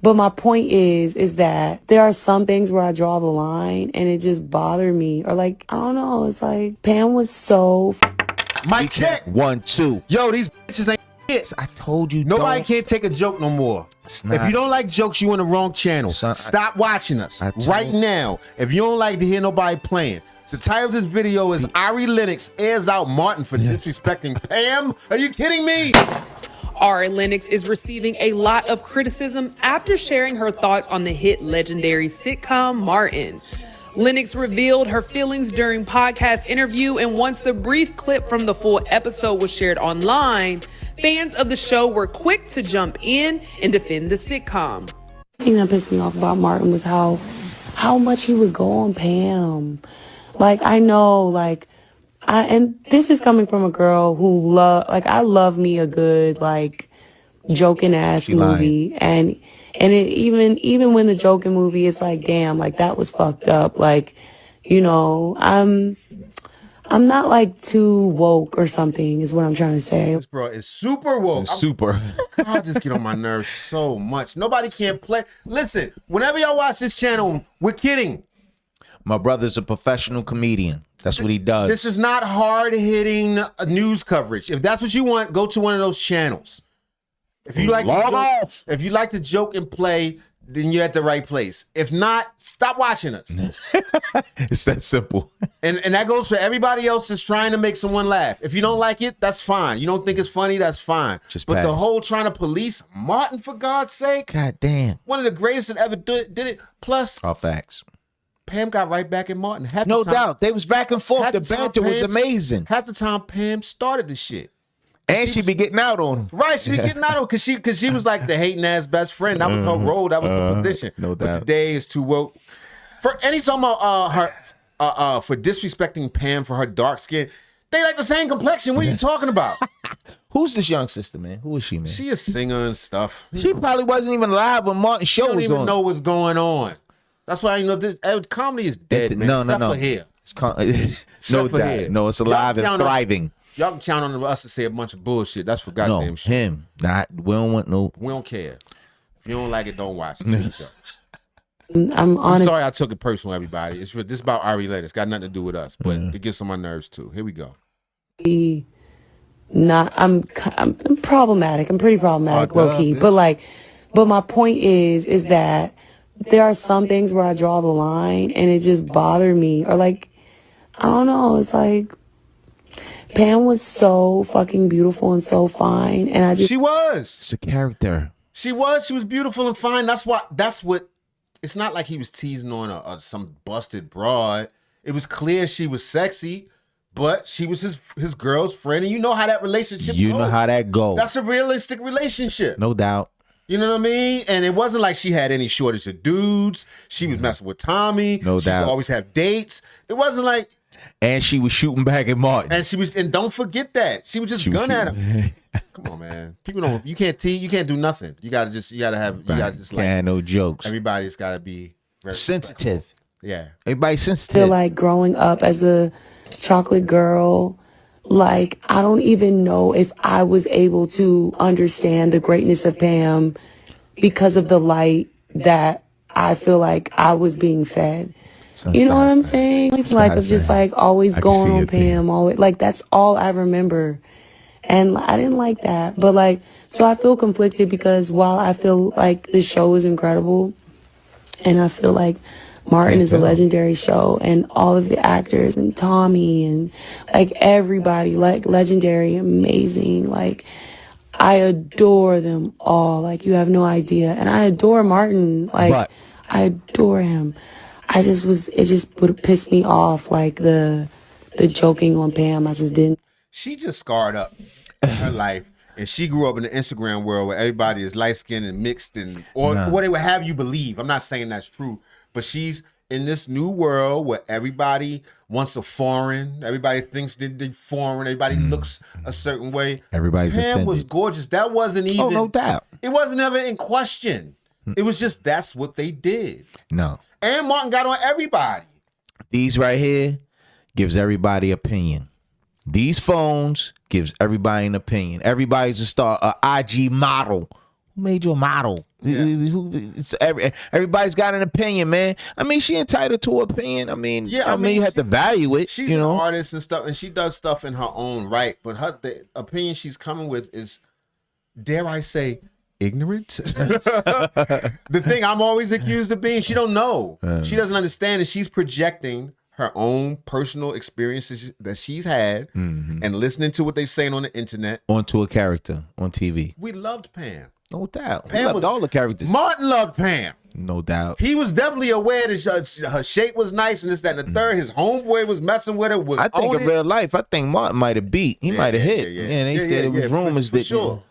But my point is that there are some things where I draw the line and it just bothered me. Or like, I don't know, it's like Pam was so... Mic check. 1, 2. Yo, these bitches ain't shit. I told you Nobody don't. can't take a joke no more. If you don't like jokes, you on the wrong channel. Son, Stop watching us right told- now. If you don't like to hear nobody playing. The title of this video is Ari Lennox airs out Martin for disrespecting Pam. Are you kidding me? Ari Lennox is receiving a lot of criticism after sharing her thoughts on the hit legendary sitcom Martin. Lennox revealed her feelings during podcast interview, and once the brief clip from the full episode was shared online, fans of the show were quick to jump in and defend the sitcom. The thing that pissed me off about Martin was how much he would go on Pam. Like, I know, like, and this is coming from a girl who I love me a good, like, joking ass movie. And it even when the joking movie is like, damn, like that was fucked up. Like, you know, I'm not like too woke or something is what I'm trying to say. This bro is super woke. Super. I just get on my nerves so much. Nobody can play. Listen, whenever y'all watch this channel, we're kidding. My brother's a professional comedian. That's what he does. This is not hard-hitting news coverage. If that's what you want, go to one of those channels. If you like if you like to joke and play, then you're at the right place. If not, stop watching us. It's that simple. And that goes for everybody else that's trying to make someone laugh. If you don't like it, that's fine. You don't think it's funny, that's fine. But the whole trying to police Martin, for God's sake. God damn. One of the greatest that ever did it. Plus, all facts. Pam got right back at Martin. No doubt. They was back and forth. The banter was amazing. Half the time Pam started the shit. And she be getting out on him. Right, she be getting out on him because she was like the hating ass best friend. That was her role. That was the position. No doubt. But today is too woke. For any time her for disrespecting Pam for her dark skin, they like the same complexion. What are you talking about? Who's this young sister, man? Who is she, man? She a singer and stuff. She probably wasn't even live when Martin show was on. She don't even know what's going on. That's why this comedy is dead, man. No. Here. No doubt. No, it's alive and thriving. Y'all can count on us to say a bunch of bullshit. That's for goddamn shit. Him. We don't want no. We don't care. If you don't like it, don't watch it. I'm sorry I took it personal, everybody. This is about Ari Lennox. It's got nothing to do with us, but it gets on my nerves too. Here we go. I'm problematic. I'm pretty problematic, low key. But my point is that there are some things where I draw the line and it just bothered me. Or like, I don't know, it's like Pam was so fucking beautiful and so fine. And she was. It's a character. She was beautiful and fine. That's what, it's not like he was teasing on some busted broad. It was clear she was sexy, but she was his girl's friend. And you know how that relationship goes. You know how that goes. That's a realistic relationship. No doubt. You know what I mean? And it wasn't like she had any shortage of dudes. She was messing with Tommy. No doubt. She always have dates. It wasn't like... And she was shooting back at Martin. And don't forget that. She was just gun at him. Come on, man. People you can't do nothing. You gotta no jokes. Everybody's gotta be very sensitive. Yeah. Everybody's sensitive. Feel like growing up as a chocolate girl, like, I don't even know if I was able to understand the greatness of Pam because of the light that I feel like I was being fed. You know what I'm saying? Like, of just like always going on Pam, always, like, that's all I remember. And I didn't like that. But like, so I feel conflicted because while I feel like this show is incredible and I feel like Martin is a legendary show and all of the actors and Tommy and like everybody, like legendary, amazing. Like, I adore them all. Like, you have no idea. And I adore Martin. Like, I adore him. it just would piss me off. Like the joking on Pam. I just didn't. She just scarred up her life. And she grew up in the Instagram world where everybody is light-skinned and mixed or what they would have you believe. I'm not saying that's true. But she's in this new world where everybody wants a foreign. Everybody thinks they're foreign. Everybody looks a certain way. Everybody's Pam offended. was gorgeous. That wasn't even. Oh, no doubt. It wasn't ever in question. It was just that's what they did. No. And Martin got on everybody. These right here gives everybody opinion. These phones gives everybody an opinion. Everybody's a star, a IG model. made you a model? Everybody's got an opinion, man. I mean, she entitled to an opinion. I mean, you have to value it. She's an artist and stuff, and she does stuff in her own right. But the opinion she's coming with is, dare I say, ignorant. The thing I'm always accused of being, she don't know. She doesn't understand, and she's projecting her own personal experiences that she's had and listening to what they saying on the internet onto a character on TV. We loved Pam. No doubt. Pam loved all the characters. Martin loved Pam. No doubt. He was definitely aware that her shape was nice and this, that, and the third. His homeboy was messing with her. I think in real life, I think Martin might have beat. He might have hit. Yeah, they said it was rumors for that. Sure.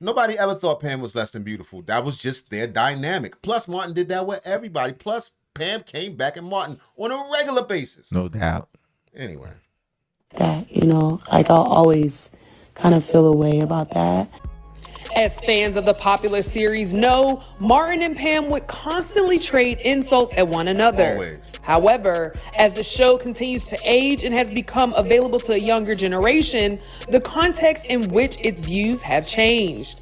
Nobody ever thought Pam was less than beautiful. That was just their dynamic. Plus, Martin did that with everybody. Plus, Pam came back at Martin on a regular basis. No doubt. Anyway. That, like I'll always kind of feel a way about that. As fans of the popular series know, Martin and Pam would constantly trade insults at one another. Always. However, as the show continues to age and has become available to a younger generation, the context in which its views have changed.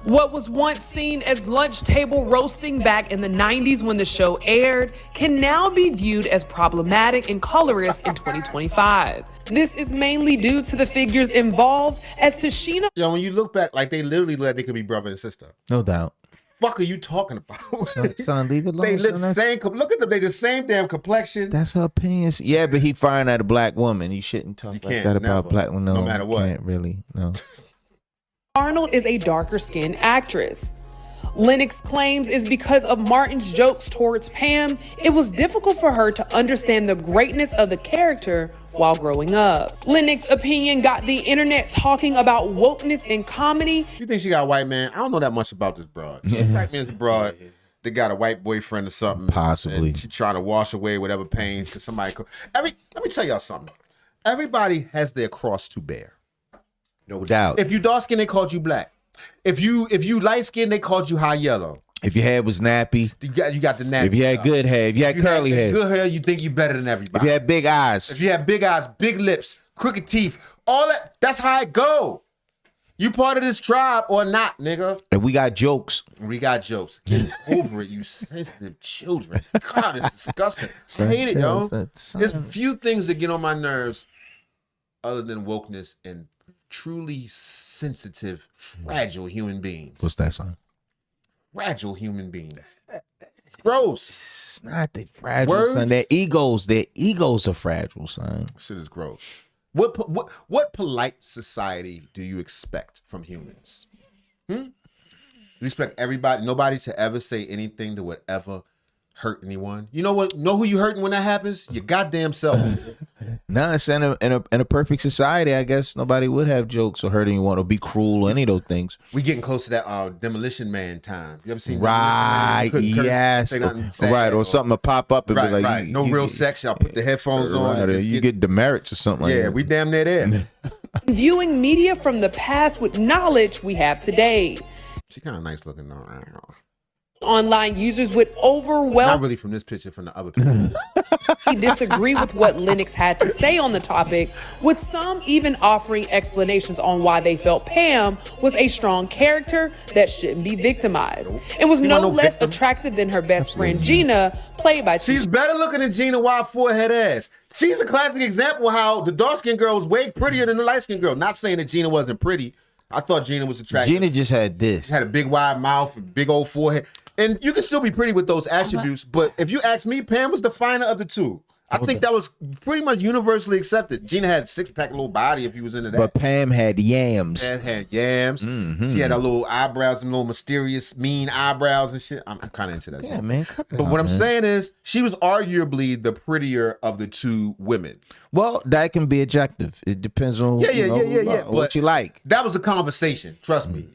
What was once seen as lunch table roasting back in the 90s when the show aired can now be viewed as problematic and colorist in 2025. This is mainly due to the figures involved, as Tashina. When you look back, like they literally they could be brother and sister. No doubt. Fuck are you talking about? Son, leave it alone. They look the same. Look at them. They the same damn complexion. That's her opinion. Yeah, but he firing at a black woman. You shouldn't talk like that about a black woman. No matter what. Can't really. No. Arnold is a darker-skinned actress. Lennox claims is because of Martin's jokes towards Pam, it was difficult for her to understand the greatness of the character while growing up. Lennox's opinion got the internet talking about wokeness in comedy. You think she got a white man? I don't know that much about this broad. She's a black man's broad. They got a white boyfriend or something. Possibly. She's trying to wash away whatever pain because somebody. Let me tell y'all something. Everybody has their cross to bear. No doubt. If you dark skin, they called you black. If you light skin, they called you high yellow. If your hair was nappy, you got the nappy. If you had good hair, if you had curly hair, good hair, you think you better than everybody. If you had big eyes, big lips, crooked teeth, all that's how it go. You part of this tribe or not, nigga? And we got jokes. Get over it, you sensitive children. God, it's disgusting. I hate it, yo. There's few things that get on my nerves other than wokeness and truly sensitive, fragile human beings. What's that, son? Fragile human beings. It's gross. It's not that fragile, son. Their egos are fragile, son. Shit is gross. What polite society do you expect from humans? You expect nobody to ever say anything that would ever hurt anyone? You know what? Know who you hurting when that happens? Your goddamn self. No, it's in a perfect society, I guess nobody would have jokes or hurt anyone or be cruel or any of those things. We getting close to that Demolition Man time. You ever seen right? Yes, right. Or something to pop up and be like, right. No real sex. Y'all put the headphones on. Right, you get demerits or something. Yeah, like that. we damn near there. Viewing media from the past with knowledge we have today. She kind of nice looking though. Online users would overwhelm. Not really from this picture, from the other picture. Disagree with what Lennox had to say on the topic, with some even offering explanations on why they felt Pam was a strong character that shouldn't be victimized. It was no less attractive than her best friend Gina, played by. She's better looking than Gina wide forehead ass. She's a classic example of how the dark skinned girl was way prettier than the light skinned girl. Not saying that Gina wasn't pretty. I thought Gina was attractive. Gina just had this. She had a big wide mouth and big old forehead. And you can still be pretty with those attributes, but if you ask me, Pam was the finer of the two. I think that was pretty much universally accepted. Gina had a six-pack little body if he was into that. But Pam had yams. Pam had yams. Mm-hmm. She had her little eyebrows and little mysterious, mean eyebrows and shit. I'm kind of into that. Yeah, man. But what I'm saying is, she was arguably the prettier of the two women. Well, that can be objective. It depends on what you like. That was a conversation. Trust me.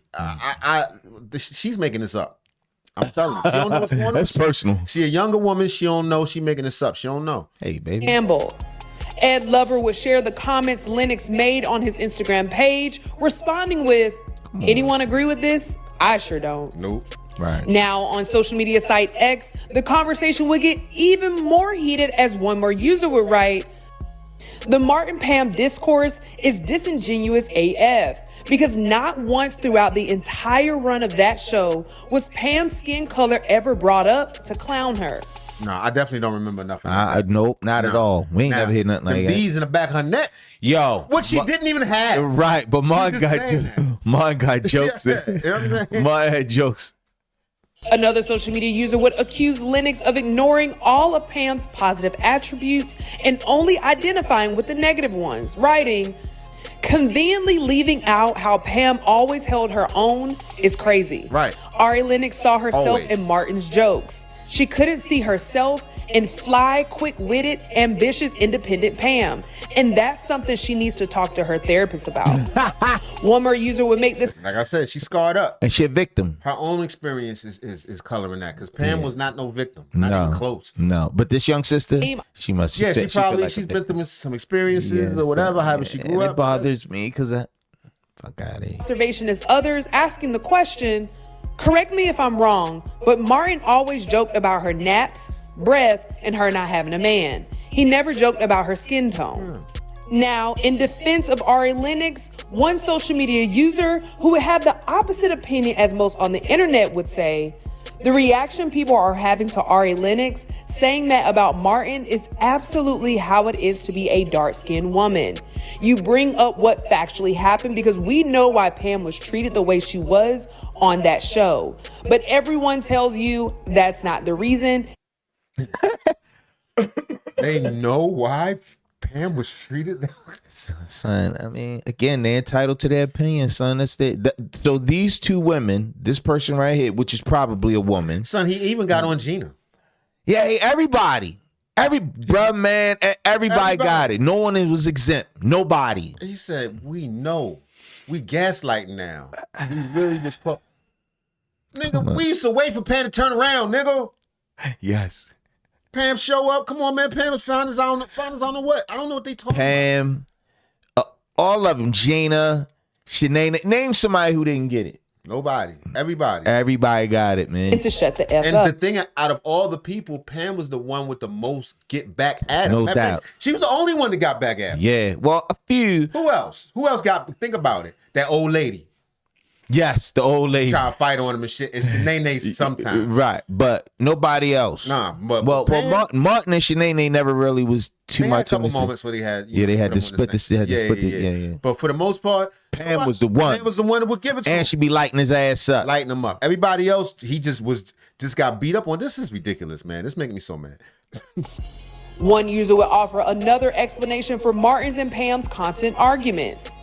She's making this up. I'm telling you, she don't know what's going on. That's personal. She a younger woman. She don't know. She making this up. She don't know. Hey, baby. Campbell. Ed Lover would share the comments Lennox made on his Instagram page, responding with, anyone agree with this? I sure don't. Nope. Right. Now, on social media site X, the conversation would get even more heated as one more user would write, the Martin Pam discourse is disingenuous AF. Because not once throughout the entire run of that show was Pam's skin color ever brought up to clown her. No, I definitely don't remember nothing like that. Nope, not at all. We ain't never hit nothing like that. Bees in the back of her neck. Yo. What she didn't even have. Right, but Martin got jokes. Martin had jokes. Another social media user would accuse Lennox of ignoring all of Pam's positive attributes and only identifying with the negative ones, writing, "Conveniently leaving out how Pam always held her own is crazy." Right. Ari Lennox saw herself Always. in Martin's jokes. She couldn't see herself in fly, quick-witted, ambitious, independent Pam. And that's something she needs to talk to her therapist about. One more user would make this. Like I said, she scarred up. And she a victim. Her own experience is coloring that, because Pam was not no victim. Not even close. No. But this young sister, she must. Yeah, she's been through some experiences or whatever, however she grew up. It bothers me because fuck out of here. Observation is others asking the question, correct me if I'm wrong, but Martin always joked about her naps, breath, and her not having a man. He never joked about her skin tone. Now, in defense of Ari Lennox, one social media user who would have the opposite opinion as most on the internet would say, the reaction people are having to Ari Lennox saying that about Martin is absolutely how it is to be a dark-skinned woman. You bring up what factually happened because we know why Pam was treated the way she was on that show. But everyone tells you that's not the reason. They know why Pam was treated that way. Son, I mean, again, they're entitled to their opinion, son. So these two women, this person right here, which is probably a woman. Son, he even got on Gina. Yeah, everybody. Everybody got it. No one was exempt. Nobody. He said, we know. We gaslighting now. We really was... Nigga, we used to wait for Pam to turn around, nigga. Yes. Pam show up. Come on, man. Pam was found us on what? I don't know what they talking Pam, all of them. Gina, Shanae. Name somebody who didn't get it. Nobody. Everybody. Everybody got it, man. And to shut the F and up. the thing, out of all the people, Pam was the one with the most get back at him. No doubt. She was the only one that got back at him. Yeah. Well, a few. Who else? Who else got, think about it. That old lady. Yes, the old lady. Try to fight on him and shit. It's Shanae sometimes. Right, but nobody else. Nah, but Martin and Shanae never really was too much. They had a couple moments where they had. They had to split this. Yeah. But for the most part, Pam was the one. Pam was the one that would give it to him. And she be lighting his ass up. Lighting him up. Everybody else, he just got beat up on. This is ridiculous, man. This making me so mad. One user would offer another explanation for Martin's and Pam's constant arguments.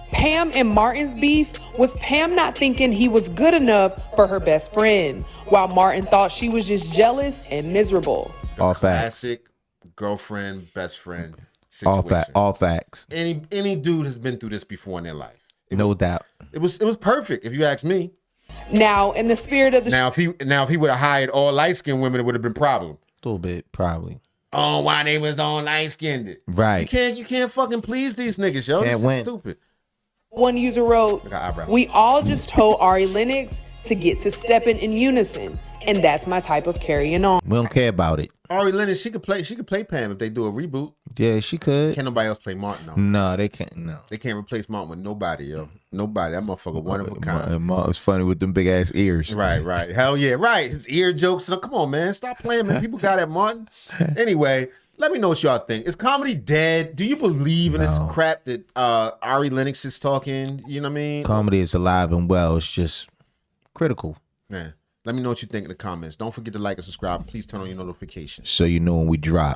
Pam and Martin's beef was Pam not thinking he was good enough for her best friend, while Martin thought she was just jealous and miserable. All facts. Classic girlfriend, best friend situation. All facts. Any dude has been through this before in their life. No doubt. It was perfect, if you ask me. Now, in the spirit of the if he would have hired all light-skinned women, it would have been a problem. A little bit, probably. Oh, why they was all light-skinned? Right. You can't fucking please these niggas, yo. Can't win. Stupid. One user wrote, we all just told Ari Lennox to get to stepping in unison, and that's my type of carrying on. We don't care about it. Ari Lennox, she could play Pam if they do a reboot. Yeah, she could. Can't nobody else play Martin, though. No, they can't. No. They can't replace Martin with nobody, yo. Nobody. That motherfucker one of a kind. Martin was funny with them big ass ears. Right. Hell yeah, right. His ear jokes. Come on, man. Stop playing, man. People got at Martin. Anyway, let me know what y'all think. Is comedy dead? Do you believe in this crap that Ari Lennox is talking? You know what I mean? Comedy is alive and well. It's just critical. Man, let me know what you think in the comments. Don't forget to like and subscribe. Please turn on your notifications. So you know when we drop.